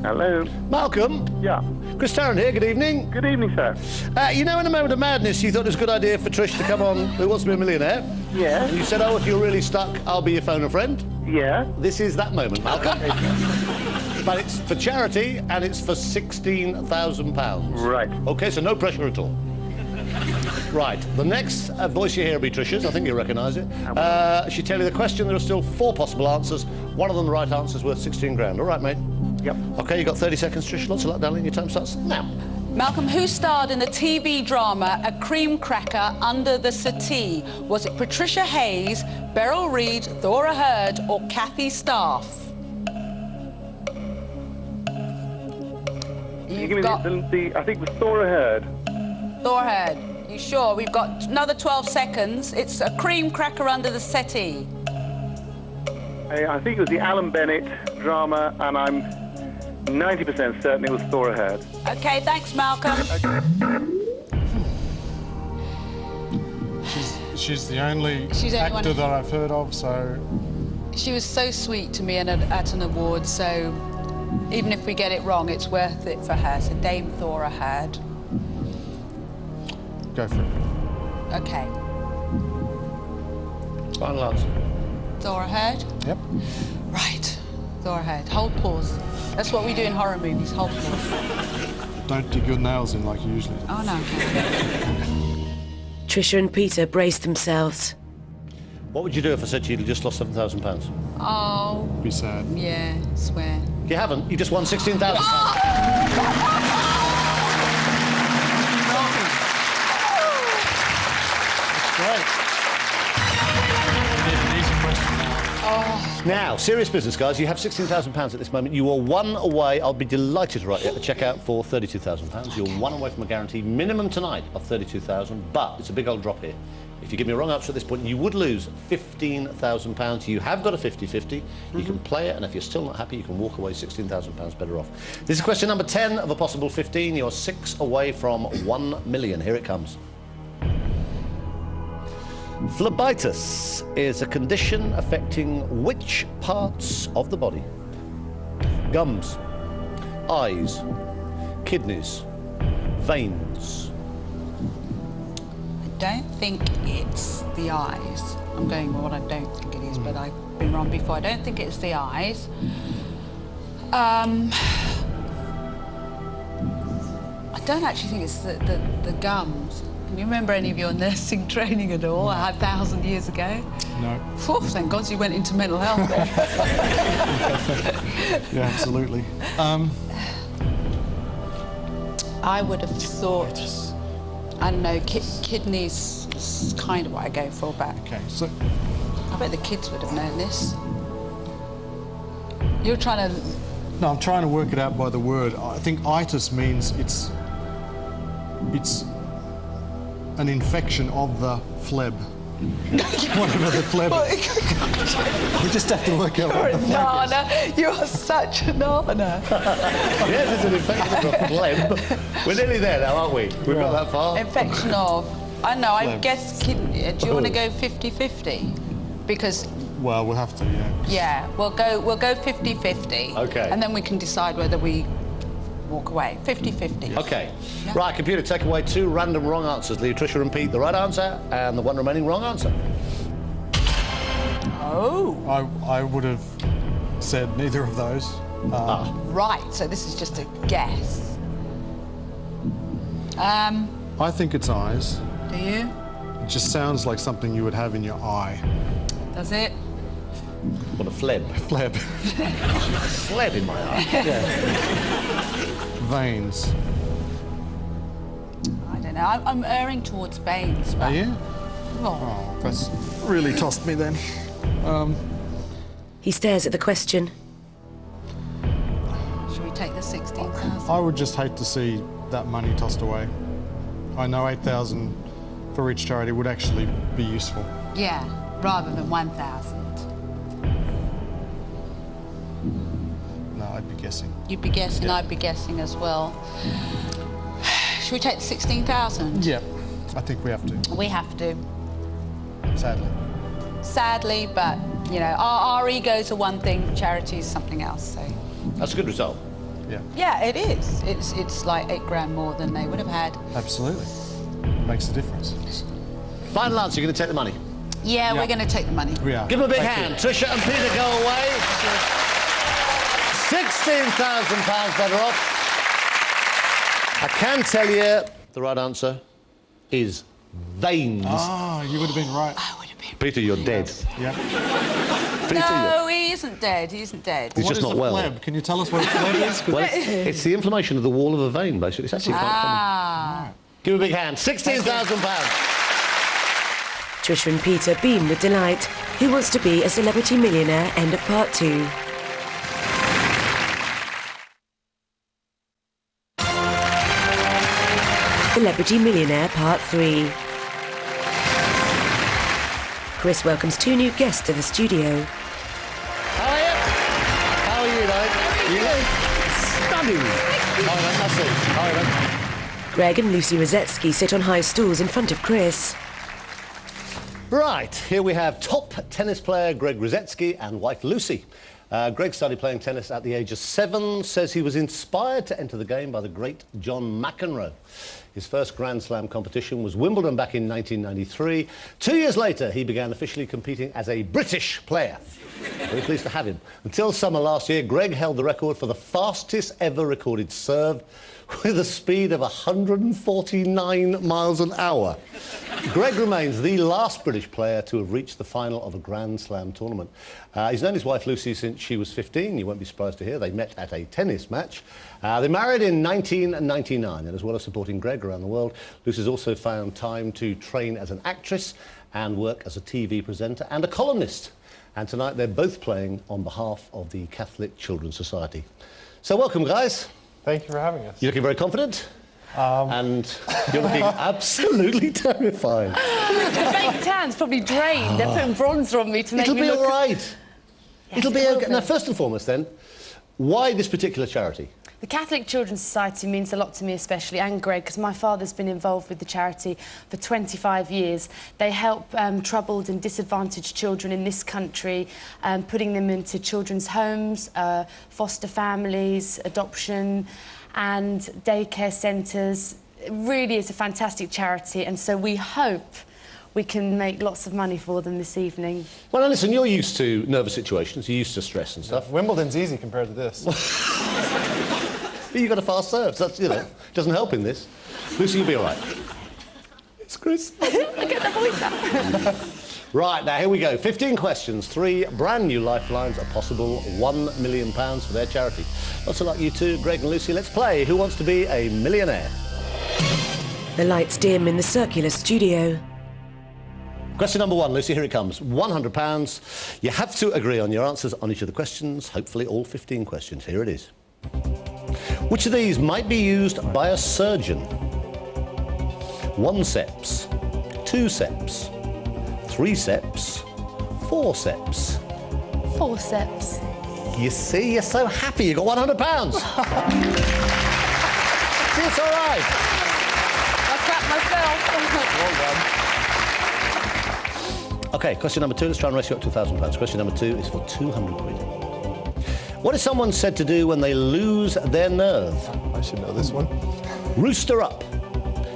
Hello. Malcolm? Yeah. Chris Tarrant here, good evening. Good evening, sir. You know, in a moment of madness, you thought it was a good idea for Trish to come on Who Wants to Be a Millionaire? Yeah. And you said, oh, if you're really stuck, I'll be your phone a friend. Yeah. This is that moment, Malcolm. But it's for charity, and it's for £16,000. Right. OK, so no pressure at all. Right, the next voice you hear will be Trish's. I think you recognise it. She'll tell you the question. There are still 4 possible answers. One of them, the right answer, is worth 16 grand. All right, mate? Yep. OK, you've got 30 seconds, Trish. Lots of luck, darling. Your time starts now. Malcolm, who starred in the TV drama A Cream Cracker Under the Settee? Was it Patricia Hayes, Beryl Reid, Thora Hird or Kathy Staff? You give me the I think it was Thora Hird. Thora Hird. You sure? We've got another 12 seconds. It's A Cream Cracker Under the Settee. I think it was the Alan Bennett drama, and I'm 90% certain it was Thora Hird. OK, thanks, Malcolm. She's the only one. actor that I've heard of, so... She was so sweet to me at an award, so even if we get it wrong, it's worth it for her. So Dame Thora Hird. Go for it. OK. Final answer. Thora Hird? Yep. Right. Thora Hird. Hold pause. That's what we do in horror movies, hold pause. Don't dig your nails in like you usually do. Oh, no. Trisha and Peter braced themselves. What would you do if I said to you just lost £7,000? Oh. Be sad. Yeah, swear. You haven't. You just won £16,000. That's great. An easy question now. Now, serious business, guys. You have £16,000 at this moment. You are one away. I'll be delighted to write you a cheque out for £32,000. You're one away from a guarantee minimum tonight of £32,000, but it's a big old drop here. If you give me a wrong answer at this point, you would lose £15,000. You have got a 50-50. You can play it, and if you're still not happy, you can walk away £16,000 better off. This is question number 10 of a possible 15. You're 6 away from 1 million. Here it comes. Phlebitis is a condition affecting which parts of the body? Gums, eyes, kidneys, veins. I don't think it's the eyes. I'm going with what I don't think it is, but I've been wrong before. I don't think it's the eyes. I don't actually think it's the gums. Can you remember any of your nursing training at all, 1,000 years ago? No. Phew, thank God you went into mental health then. Yeah, absolutely. I would have thought, I don't know, kidneys is kind of what I go for, but Okay, so... I bet the kids would have known this. You're trying to... No, I'm trying to work it out by the word. I think itis means it's an infection of the phleb. Whatever the phleb is. We just have to work out what the phleb is. Nana, you are such a nana. Yes, it's an infection of a phlegm. We're nearly there now, aren't we? We've got that far. Infection of... I know, I Phlegm. guess kidney. Do you want to go 50-50? Because... Well, we'll have to, yeah. Yeah, we'll go 50-50. OK. And then we can decide whether we walk away. 50-50. OK. Yeah. Right, computer, take away 2 random wrong answers. Leave Trisha and Pete the right answer and the 1 remaining wrong answer. Oh. I would have said neither of those. Right, so this is just a guess. I think it's eyes. Do you? It just sounds like something you would have in your eye. Does it? What a phleb. Phleb. Phleb in my eye. Yeah. Veins. I don't know. I'm erring towards veins. But... Are you? Oh. Oh, that's really tossed me then. He stares at the question. Should we take the 16,000? I would just hate to see that money tossed away. I know 8,000 for each charity would actually be useful. Yeah, rather than 1,000. No, I'd be guessing. You'd be guessing, Yeah. I'd be guessing as well. Should we take the 16,000? Yeah, I think we have to, We have to. sadly. Sadly, but, you know, our egos are one thing, charity is something else, so... That's a good result. Yeah. Yeah, it is. It's like £8 more than they would have had. Absolutely. Makes a difference. Final answer, you're going to take the money. Yeah, we're going to take the money. We are. Give them a big Thank hand. you. Tricia and Peter go away. £16,000 better off. I can tell you the right answer is veins. Ah, you would have been right. I would have been. Peter, you're dead. Yeah. Peter, No, he isn't dead. He isn't dead. He's What just is not a well. Fleb? Can you tell us what a fleb is? Well, it's the inflammation of the wall of a vein, basically. It's actually quite common. Give him a big hand. £16,000. Trisha and Peter beam with delight. Who wants to be a celebrity millionaire? End of part 2. Celebrity Millionaire Part 3. Chris welcomes 2 new guests to the studio. How are you? How are you, darling? You look stunning. How are you, Russell? How are you? Greg and Lucy Rosetsky sit on high stools in front of Chris. Right, here we have top tennis player Greg Rosetsky and wife Lucy. Greg started playing tennis at the age of 7, says he was inspired to enter the game by the great John McEnroe. His first Grand Slam competition was Wimbledon back in 1993. 2 years later, he began officially competing as a British player. Very pleased to have him. Until summer last year, Greg held the record for the fastest ever recorded serve with a speed of 149 miles an hour. Greg remains the last British player to have reached the final of a Grand Slam tournament. He's known his wife Lucy since she was 15. You won't be surprised to hear they met at a tennis match. They married in 1999, and as well as supporting Greg around the world, Lucy's also found time to train as an actress and work as a TV presenter and a columnist. And tonight they're both playing on behalf of the Catholic Children's Society. So welcome, guys. Thank you for having us. You're looking very confident. And you're looking absolutely terrifying. The fake tan's probably drained. They're putting bronzer on me to make It'll me be look... all right. Yes, It'll be it will okay. be. Now, first and foremost, then, why this particular charity? The Catholic Children's Society means a lot to me especially, and Greg, because my father's been involved with the charity for 25 years. They help troubled and disadvantaged children in this country, putting them into children's homes, foster families, adoption and daycare centres. It really is a fantastic charity, and so we hope we can make lots of money for them this evening. Well, now, listen, you're used to nervous situations, you're used to stress and stuff. Wimbledon's easy compared to this. But you've got a fast serve, so that's, you know, doesn't help in this. Lucy, you'll be all right. It's Chris. I get the voice out. Right, now, here we go. 15 questions, 3 brand new lifelines, a possible £1 million for their charity. Lots of luck, you two, Greg and Lucy. Let's play Who Wants to Be a Millionaire? The lights dim in the circular studio. Question number 1, Lucy, here it comes. £100. You have to agree on your answers on each of the questions, hopefully all 15 questions. Here it is. Which of these might be used by a surgeon? 1 seps, 2 seps, 3 seps, 4 seps. Forceps. You see, you're so happy you got £100. See, it's all right. I clapped myself. OK, question number 2, let's try and race you up to £1,000. Question number 2 is for 200 quid. What is someone said to do when they lose their nerve? I should know this one. Rooster up,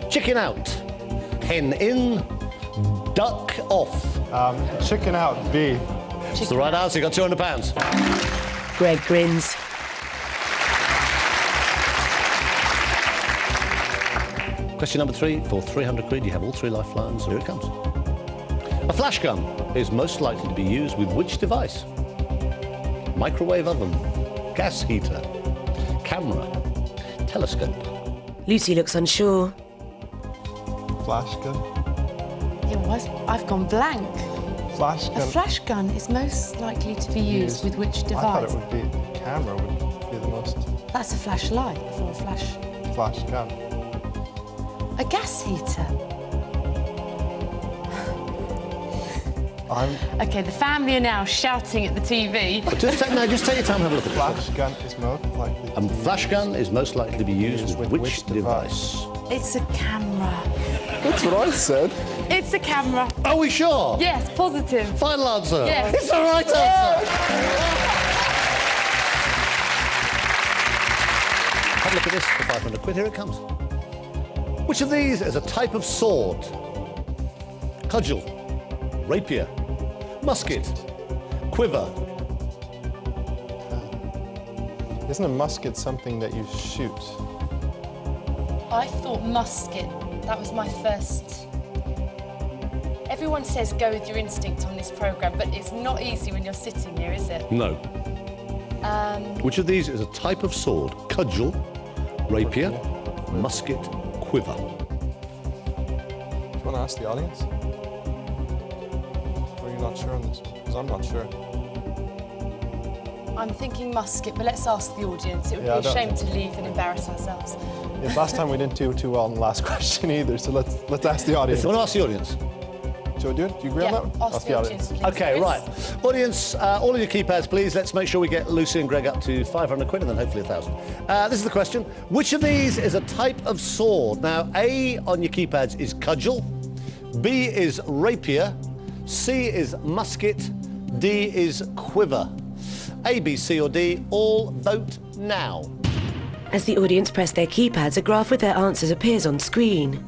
chicken out, hen in, duck off. Chicken out, B. It's the right answer, you got £200. Greg grins. Question number 3, for 300 quid, you have all 3 lifelines. Here it comes. A flash gun is most likely to be used with which device? Microwave oven, gas heater, camera, telescope. Lucy looks unsure. Flash gun. I've gone blank. Flash gun. A flash gun is most likely to be used with which I thought device? it would be camera would be the most. That's a flashlight for a flash. Flash gun. A gas heater. OK, the family are now shouting at the TV. Just take your time and have a look at Flash gun is most likely. A flash gun is most likely to be used with which device? It's a camera. That's what I said. It's a camera. Are we sure? Yes, positive. Final answer? Yes. It's the right answer! Have a look at this for 500 quid. Here it comes. Which of these is a type of sword? Cudgel, rapier, musket, quiver. Isn't a musket something that you shoot? I thought musket. That was my first. Everyone says go with your instinct on this programme, but it's not easy when you're sitting here, is it? No. Which of these is a type of sword? Cudgel, rapier, musket, quiver. Do you want to ask the audience? Or are you not sure on this? Because I'm not sure. I'm thinking musket, but let's ask the audience. It would Yeah, be a shame to leave and embarrass ourselves. Yeah, last time we didn't do too well on the last question either, so let's ask the audience. You want to ask the audience? Shall we do it? Do you agree on that one? Ask the audience, please. Okay, Chris. right. Audience, all of your keypads, please. Let's make sure we get Lucy and Greg up to 500 quid and then hopefully 1,000. This is the question. Which of these is a type of sword? Now, A on your keypads is cudgel, B is rapier, C is musket, D is quiver. A, B, C or D, all vote now. As the audience press their keypads, a graph with their answers appears on screen.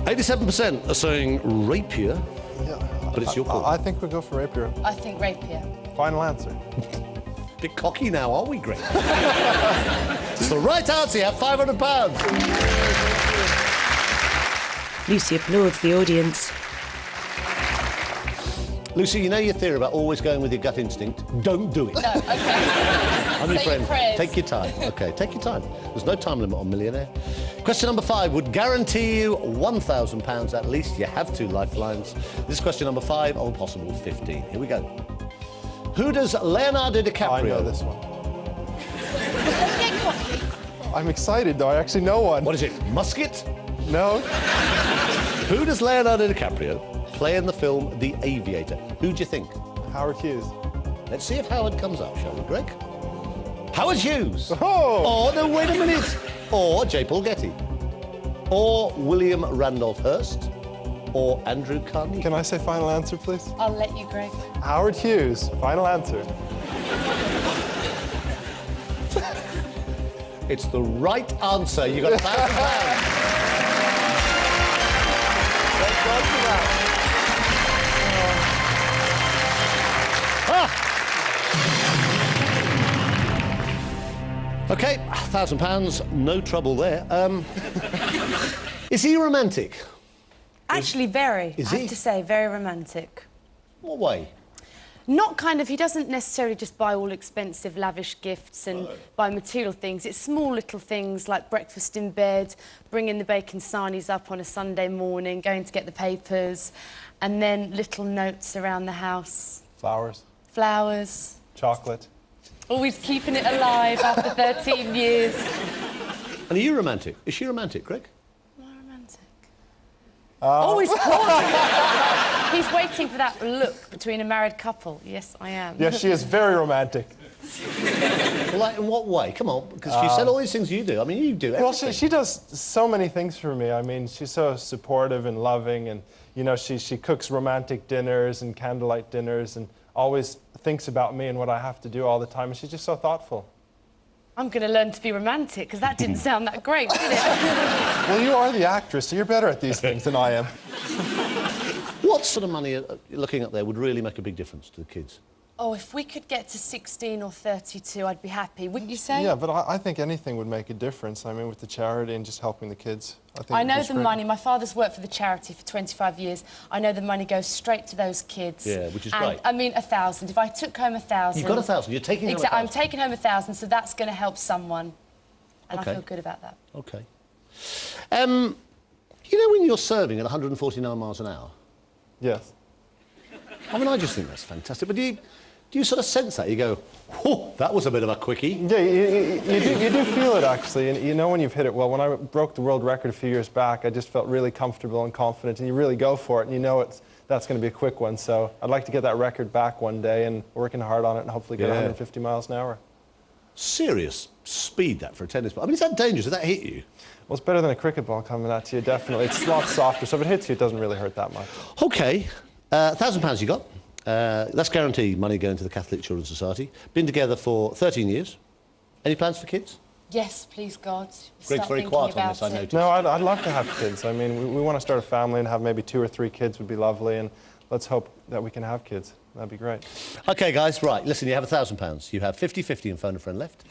87% are saying rapier, Yeah. but it's your call. I think we'll go for rapier. I think rapier. Final answer. Bit cocky now, aren't we, Greg? It's the right answer. You have £500. Lucy applauds the audience. Lucy, you know your theory about always going with your gut instinct. Don't do it. No, okay. I'm your Say friend. your prayers. Take your time. Okay, take your time. There's no time limit on Millionaire. Question number 5 would guarantee you £1,000 at least. You have 2 lifelines. This is question number 5 on possible 15. Here we go. Who does Leonardo DiCaprio... I know this one. Don't get cocky. I'm excited though, I actually know one. What is it, musket? No? Who does Leonardo DiCaprio play in the film The Aviator? Who do you think? Howard Hughes. Let's see if Howard comes up, shall we, Greg? Howard Hughes. Oh! Or, no, wait a minute. Or J. Paul Getty. Or William Randolph Hearst. Or Andrew Carnegie. Can I say final answer, please? I'll let you, Greg. Howard Hughes. Final answer. It's the right answer. You got £1,000. Thank God for that. Okay, £1,000. No trouble there. Is he romantic? Actually, very. Is I he? have to say, very romantic. What way? Not kind of, he doesn't necessarily just buy all expensive, lavish gifts and buy material things. It's small little things like breakfast in bed, bringing the bacon sarnies up on a Sunday morning, going to get the papers, and then little notes around the house. Flowers. Flowers. Chocolate. Always keeping it alive after 13 years. And are you romantic? Is she romantic, Greg? Am I romantic? Always pausing. He's waiting for that look between a married couple. Yes, I am. Yes, she is very romantic. Well, like, in what way? Come on, because she said all these things you do. I mean, you do everything. Well, she does so many things for me. I mean, she's so supportive and loving, and, you know, she cooks romantic dinners and candlelight dinners and always thinks about me and what I have to do all the time, and she's just so thoughtful. I'm going to learn to be romantic, because that didn't sound that great, did it? Well, you are the actress, so you're better at these things than I am. What sort of money looking up there would really make a big difference to the kids? Oh, if we could get to 16 or 32, I'd be happy, wouldn't you say? Yeah, but I think anything would make a difference. I mean, with the charity and just helping the kids. I know the money. My father's worked for the charity for 25 years. I know the money goes straight to those kids. Yeah, which is and, great. I mean, 1,000. If I took home 1,000... You've got 1,000. You're taking home 1,000. I'm taking home 1,000, so that's going to help someone. And Okay. I feel good about that. OK. You know when you're serving at 149 miles an hour? Yes. I mean, I just think that's fantastic. But do you sort of sense that? You go, whoa, that was a bit of a quickie. Yeah, you do feel it, actually. And you know when you've hit it well. When I broke the world record a few years back, I just felt really comfortable and confident. And you really go for it, and you know that's going to be a quick one. So I'd like to get that record back one day and working hard on it and hopefully get 150 miles an hour. Serious speed, that, for a tennis ball. I mean, is that dangerous? Did that hit you? Well, it's better than a cricket ball coming at you, definitely. It's a lot softer, so if it hits you, it doesn't really hurt that much. OK. £1,000 you got. That's guaranteed money going to the Catholic Children's Society. Been together for 13 years. Any plans for kids? Yes, please, God. Greg's very quiet on this, I noticed. No, I'd love to have kids. I mean, we want to start a family and have maybe 2 or 3 kids would be lovely, and let's hope that we can have kids. That'd be great. OK, guys, right, listen, you have £1,000. You have 50-50 and phone a friend left.